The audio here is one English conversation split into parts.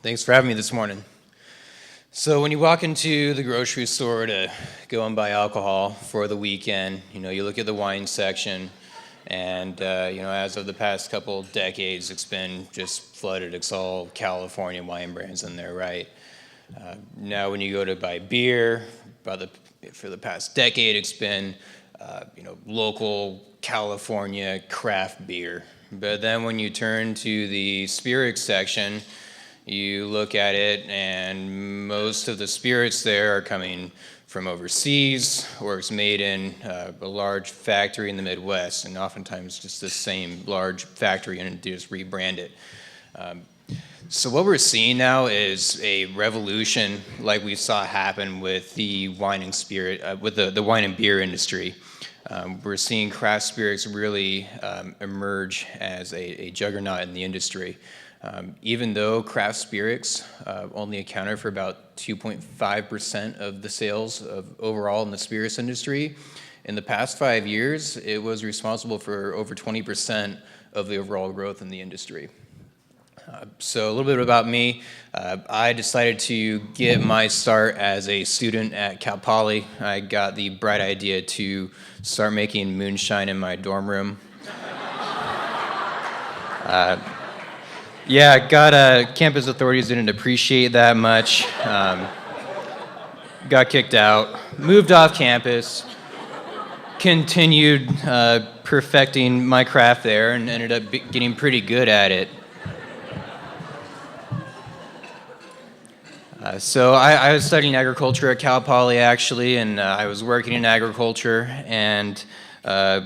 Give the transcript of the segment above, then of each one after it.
Thanks for having me this morning. So when you walk into the grocery store to go and buy alcohol for the weekend, you look at the wine section, and as of the past couple decades, it's been just flooded. It's all California wine brands in there, right? Now when you go to buy beer, for the past decade, it's been local California craft beer. But then when you turn to the spirits section, you look at it, and most of the spirits there are coming from overseas, or it's made in a large factory in the Midwest, and oftentimes just the same large factory, and they just rebrand it. So what we're seeing now is a revolution, like we saw happen with the wine and with the wine and beer industry. We're seeing craft spirits really emerge as a juggernaut in the industry. Even though craft spirits only accounted for about 2.5% of the sales overall in the spirits industry, in the past 5 years, it was responsible for over 20% of the overall growth in the industry. So a little bit about me. I decided to get my start as a student at Cal Poly. I got the bright idea to start making moonshine in my dorm room. Campus authorities didn't appreciate that much. Got kicked out, moved off campus, continued perfecting my craft there, and ended up getting pretty good at it. So I was studying agriculture at Cal Poly, actually, and I was working in agriculture, and I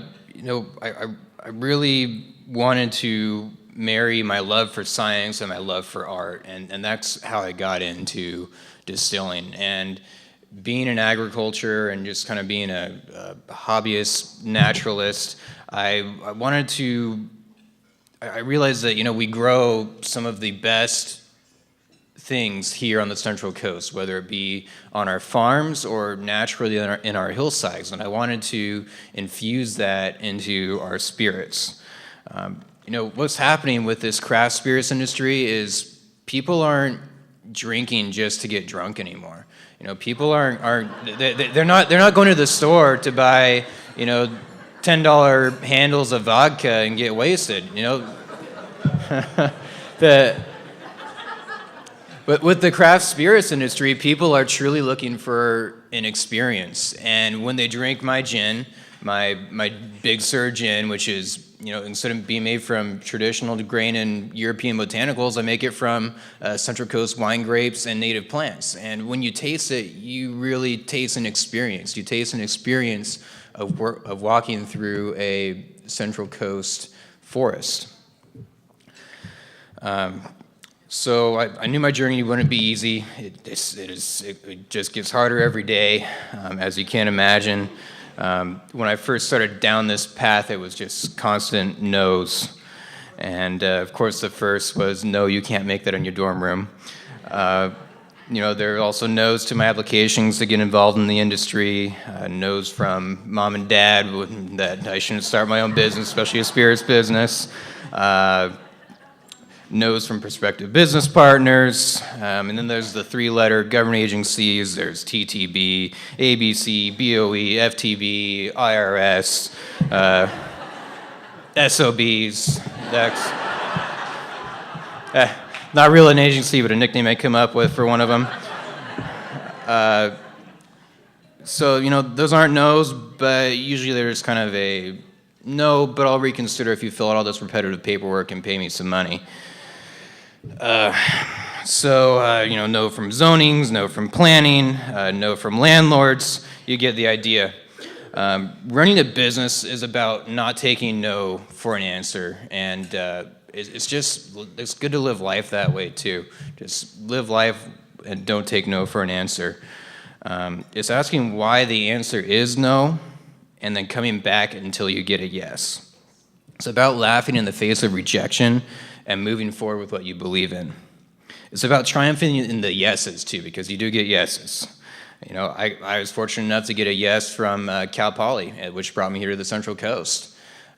really wanted to marry my love for science and my love for art, and that's how I got into distilling. And being in agriculture and just kind of being a hobbyist naturalist, I realized that we grow some of the best things here on the Central Coast, whether it be on our farms or naturally in our hillsides, and I wanted to infuse that into our spirits. What's happening with this craft spirits industry is people aren't drinking just to get drunk anymore. People they're not going to the store to buy $10 handles of vodka and get wasted. But with the craft spirits industry, people are truly looking for an experience. And when they drink my gin, my Big Sur gin, which is, instead of being made from traditional grain and European botanicals, I make it from Central Coast wine grapes and native plants. And when you taste it, you really taste an experience. You taste an experience of walking through a Central Coast forest. So I knew my journey wouldn't be easy. It just gets harder every day, as you can imagine. When I first started down this path, it was just constant no's. And of course, the first was, no, you can't make that in your dorm room. There are also no's to my applications to get involved in the industry, no's from mom and dad that I shouldn't start my own business, especially a spirits business. No's from prospective business partners, and then there's the three-letter government agencies. There's TTB, ABC, BOE, FTB, IRS, SOBs. That's not really an agency, but a nickname I come up with for one of them. So those aren't no's, but usually there's kind of a no, but I'll reconsider if you fill out all this repetitive paperwork and pay me some money. No from zonings, no from planning, no from landlords. You get the idea. Running a business is about not taking no for an answer, and it's good to live life that way too. Just live life and don't take no for an answer. It's asking why the answer is no, and then coming back until you get a yes. It's about laughing in the face of rejection and moving forward with what you believe in. It's about triumphing in the yeses too, because you do get yeses. I was fortunate enough to get a yes from Cal Poly, which brought me here to the Central Coast.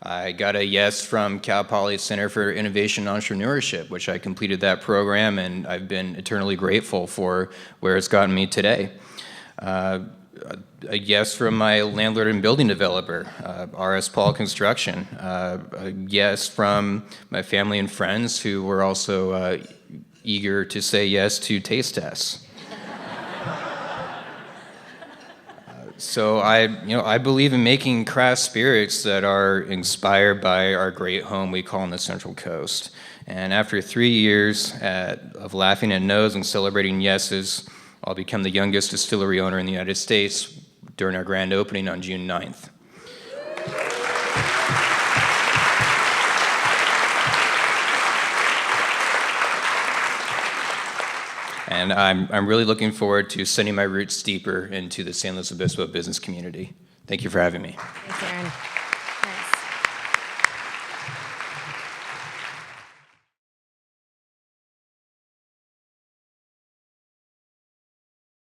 I got a yes from Cal Poly Center for Innovation and Entrepreneurship, which I completed that program, and I've been eternally grateful for where it's gotten me today. A yes from my landlord and building developer, RS Paul Construction. A yes from my family and friends who were also eager to say yes to taste tests. So I believe in making craft spirits that are inspired by our great home we call on the Central Coast. And after 3 years of laughing at no's and celebrating yeses, I'll become the youngest distillery owner in the United States during our grand opening on June 9th. And I'm really looking forward to sending my roots deeper into the San Luis Obispo business community. Thank you for having me. Thanks, Aaron.